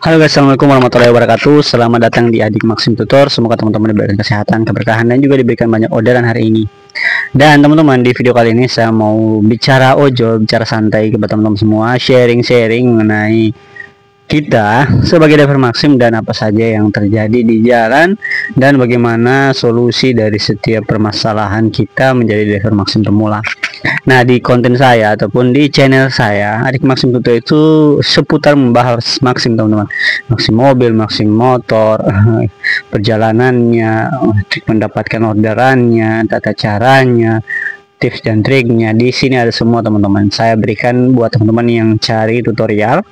Halo guys, assalamualaikum warahmatullahi wabarakatuh. Selamat datang di Adik Maxim Tutor. Semoga teman-teman diberikan kesehatan, keberkahan, dan juga diberikan banyak orderan hari ini. Dan teman-teman, di video kali ini saya mau bicara bicara santai kepada teman-teman semua, sharing-sharing mengenai kita sebagai driver Maxim dan apa saja yang terjadi di jalan dan bagaimana solusi dari setiap permasalahan kita menjadi driver Maxim pemula. Nah, di konten saya ataupun di channel saya Adik Maxim Tutor itu seputar membahas Maxim, teman-teman. Maxim mobil, Maxim motor, perjalanannya, trik mendapatkan orderannya, tata caranya, tips dan triknya. Di sini ada semua, teman-teman. Saya berikan buat teman-teman yang cari tutorial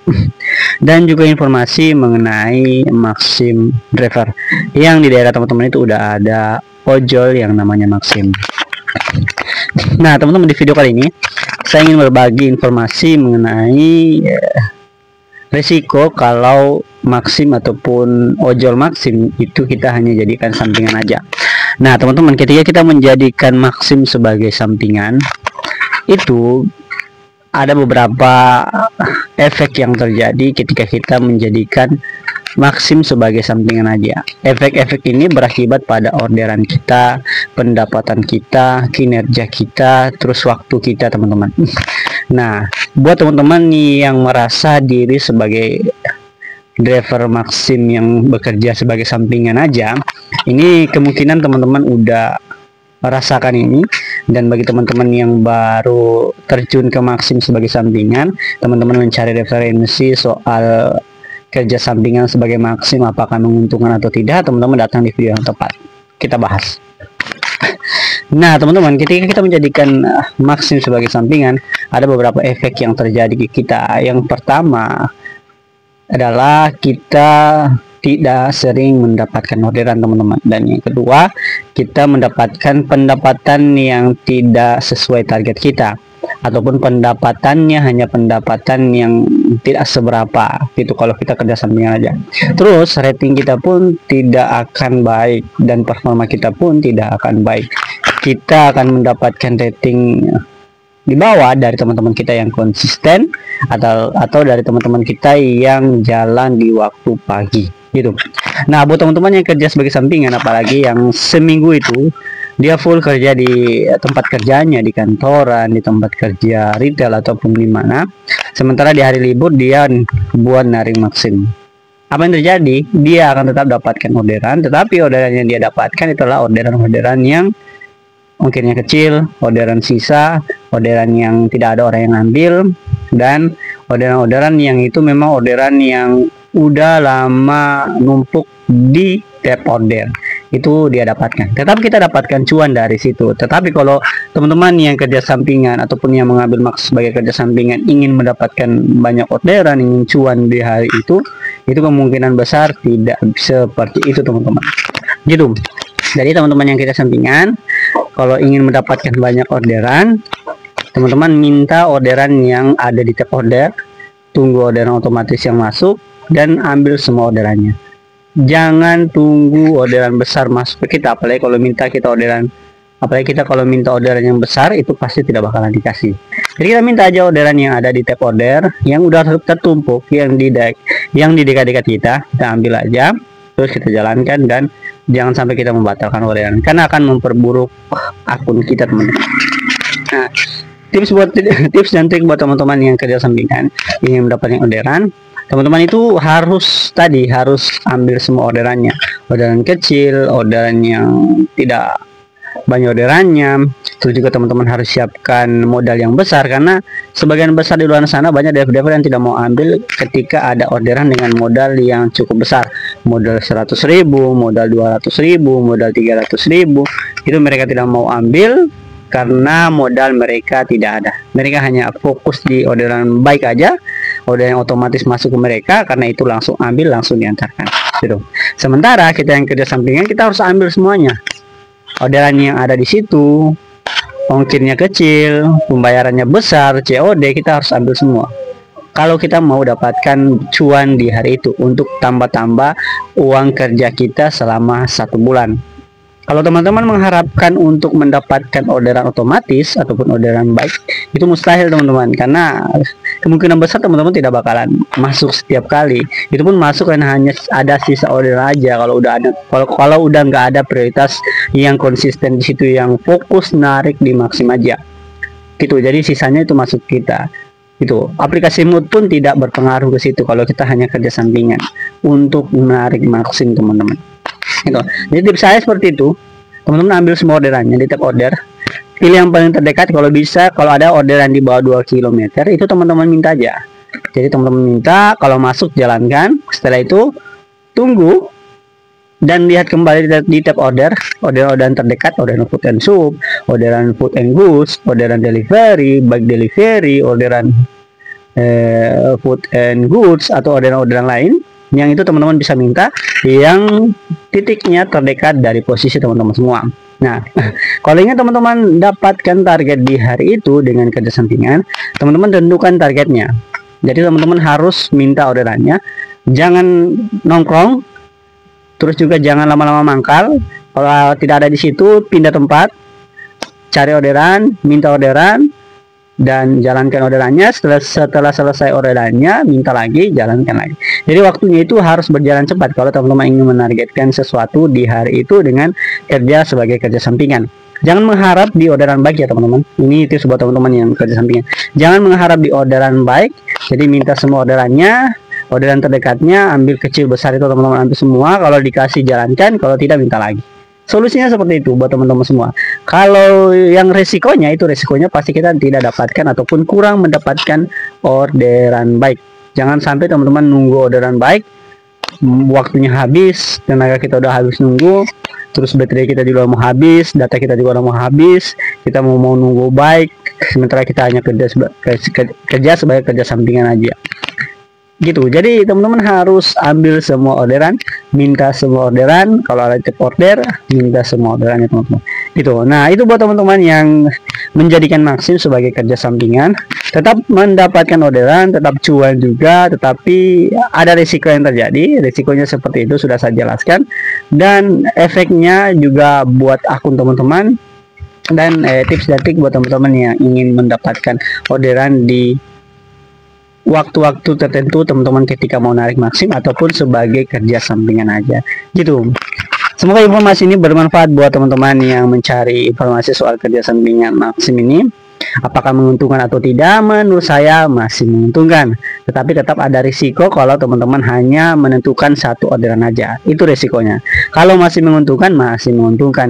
dan juga informasi mengenai Maxim driver yang di daerah teman-teman itu udah ada ojol yang namanya Maxim. Nah, teman-teman, di video kali ini saya ingin berbagi informasi mengenai resiko kalau Maxim ataupun ojol Maxim itu kita hanya jadikan sampingan aja. Nah, teman-teman, ketika kita menjadikan Maxim sebagai sampingan, itu ada beberapa efek yang terjadi ketika kita menjadikan Maxim sebagai sampingan aja. Efek-efek ini berakibat pada orderan kita, pendapatan kita, kinerja kita, terus waktu kita, teman-teman. Nah, buat teman-teman yang merasa diri sebagai driver Maxim yang bekerja sebagai sampingan aja, ini kemungkinan teman-teman udah merasakan ini. Dan bagi teman-teman yang baru terjun ke Maxim sebagai sampingan, teman-teman mencari referensi soal kerja sampingan sebagai Maxim apakah menguntungkan atau tidak, teman-teman datang di video yang tepat, kita bahas. Nah, teman-teman, ketika kita menjadikan Maxim sebagai sampingan, ada beberapa efek yang terjadi di kita. Yang pertama adalah kita tidak sering mendapatkan orderan, teman-teman. Dan yang kedua, kita mendapatkan pendapatan yang tidak sesuai target kita, ataupun pendapatannya hanya pendapatan yang tidak seberapa gitu kalau kita kerja sampingan aja. Terus rating kita pun tidak akan baik dan performa kita pun tidak akan baik. Kita akan mendapatkan rating di bawah dari teman-teman kita yang konsisten atau dari teman-teman kita yang jalan di waktu pagi gitu. Nah, buat teman-teman yang kerja sebagai sampingan, apalagi yang seminggu itu dia full kerja di tempat kerjanya, di kantoran, di tempat kerja retail ataupun di mana, sementara di hari libur dia buat naring Maxim, apa yang terjadi? Dia akan tetap dapatkan orderan, tetapi orderan yang dia dapatkan itulah orderan-orderan yang mungkinnya kecil, orderan sisa, orderan yang tidak ada orang yang ambil, dan orderan-orderan yang itu memang orderan yang udah lama numpuk di tab order, itu dia dapatkan. Tetapi kita dapatkan cuan dari situ. Tetapi kalau teman-teman yang kerja sampingan ataupun yang mengambil Max sebagai kerja sampingan ingin mendapatkan banyak orderan, ingin cuan di hari itu kemungkinan besar tidak seperti itu, teman-teman. Gitu. Jadi teman-teman yang kerja sampingan, kalau ingin mendapatkan banyak orderan, teman-teman minta orderan yang ada di tab order, tunggu orderan otomatis yang masuk, dan ambil semua orderannya. Jangan tunggu orderan besar masuk ke kita, apalagi kalau minta orderan yang besar itu pasti tidak bakalan dikasih. Jadi kita minta aja orderan yang ada di tab order, yang udah tertumpuk, yang di dekat-dekat kita ambil aja, terus kita jalankan, dan jangan sampai kita membatalkan orderan karena akan memperburuk akun kita, teman-teman. Nah, tips dan trik buat teman-teman yang kerja sampingan ingin mendapatkan orderan, teman-teman itu harus ambil semua orderannya, orderan kecil, orderan yang tidak banyak orderannya. Terus juga teman-teman harus siapkan modal yang besar, karena sebagian besar di luar sana banyak driver yang tidak mau ambil ketika ada orderan dengan modal yang cukup besar, modal 100.000, modal 200.000, modal 300.000, itu mereka tidak mau ambil karena modal mereka tidak ada. Mereka hanya fokus di orderan baik aja, orderan yang otomatis masuk ke mereka, karena itu langsung ambil, langsung diantarkan gitu. Sementara kita yang kerja sampingan, kita harus ambil semuanya. Orderan yang ada di situ, ongkirnya kecil, pembayarannya besar, COD, kita harus ambil semua kalau kita mau dapatkan cuan di hari itu untuk tambah-tambah uang kerja kita selama 1 bulan. Kalau teman-teman mengharapkan untuk mendapatkan orderan otomatis ataupun orderan baik, Itu mustahil teman-teman, karena kemungkinan besar teman-teman tidak bakalan masuk setiap kali. Itu pun masuk kan hanya ada sisa order aja. Kalau udah ada, kalau udah nggak ada prioritas yang konsisten di situ, yang fokus narik di Maxim aja gitu, jadi sisanya itu masuk kita. Itu aplikasi mood pun tidak berpengaruh ke situ kalau kita hanya kerja sampingan untuk menarik Maxim teman-teman. Itu jadi tips saya seperti itu. Teman-teman ambil semua orderannya di tab order, pilih yang paling terdekat. Kalau bisa, kalau ada orderan di bawah 2 km itu teman-teman minta aja. Jadi teman-teman minta, kalau masuk jalankan, setelah itu tunggu dan lihat kembali di tab order, orderan terdekat, orderan food and soup, orderan food and goods, orderan delivery, bike delivery, orderan food and goods, atau orderan-orderan lain yang itu teman-teman bisa minta yang titiknya terdekat dari posisi teman-teman semua. Nah, kalau ingin teman-teman dapatkan target di hari itu dengan kerja sampingan, teman-teman tentukan targetnya. Jadi teman-teman harus minta orderannya, jangan nongkrong, terus juga jangan lama-lama mangkal. Kalau tidak ada di situ, pindah tempat, cari orderan, minta orderan, dan jalankan orderannya. Setelah selesai orderannya, minta lagi, jalankan lagi. Jadi waktunya itu harus berjalan cepat kalau teman-teman ingin menargetkan sesuatu di hari itu dengan kerja sebagai kerja sampingan. Jangan mengharap di orderan baik ya teman-teman. Ini tips buat teman-teman yang kerja sampingan. Jangan mengharap di orderan baik, jadi minta semua orderannya, orderan terdekatnya, ambil kecil besar itu teman-teman ambil semua. Kalau dikasih jalankan, kalau tidak minta lagi. Solusinya seperti itu buat teman-teman semua. Kalau yang resikonya pasti kita tidak dapatkan ataupun kurang mendapatkan orderan baik. Jangan sampai teman-teman nunggu orderan baik, waktunya habis, tenaga kita udah habis nunggu, terus baterai kita juga mau habis, data kita juga udah mau habis, kita mau nunggu baik, sementara kita hanya kerja sebagai kerja sampingan aja. Gitu. Jadi teman-teman harus ambil semua orderan, minta semua orderan. Kalau ada tab order, minta semua orderannya teman-teman. Gitu. Nah, itu buat teman-teman yang menjadikan Maxim sebagai kerja sampingan, tetap mendapatkan orderan, tetap cuan juga, tetapi ada risiko yang terjadi. Risikonya seperti itu sudah saya jelaskan, dan efeknya juga buat akun teman-teman, dan tips dan trik buat teman-teman yang ingin mendapatkan orderan di waktu-waktu tertentu teman-teman ketika mau narik Maxim ataupun sebagai kerja sampingan aja gitu. Semoga informasi ini bermanfaat buat teman-teman yang mencari informasi soal kerja sampingan Maxim ini. Apakah menguntungkan atau tidak? Menurut saya masih menguntungkan, tetapi tetap ada risiko kalau teman-teman hanya menentukan satu orderan aja. Itu risikonya. Kalau masih menguntungkan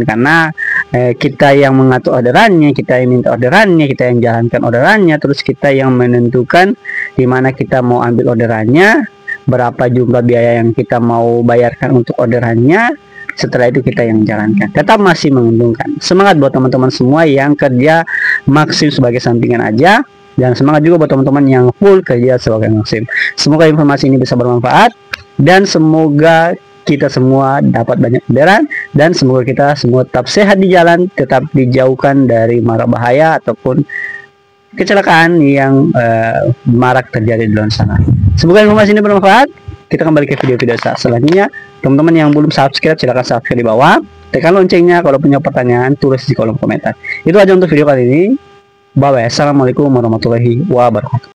karena kita yang mengatur orderannya, kita yang minta orderannya, kita yang jalankan orderannya, terus kita yang menentukan di mana kita mau ambil orderannya, berapa jumlah biaya yang kita mau bayarkan untuk orderannya. Setelah itu kita yang jalankan. Tetap masih menguntungkan. Semangat buat teman-teman semua yang kerja Maxim sebagai sampingan aja, dan semangat juga buat teman-teman yang full kerja sebagai Maxim. Semoga informasi ini bisa bermanfaat, dan semoga kita semua dapat banyak orderan, dan semoga kita semua tetap sehat di jalan, tetap dijauhkan dari mara bahaya ataupun kecelakaan yang marak terjadi di luar sana. Semoga informasi ini bermanfaat. Kita kembali ke video-video selanjutnya. Teman-teman yang belum subscribe, silahkan subscribe di bawah, tekan loncengnya. Kalau punya pertanyaan, tulis di kolom komentar. Itu aja untuk video kali ini. Bye bye. Assalamualaikum warahmatullahi wabarakatuh.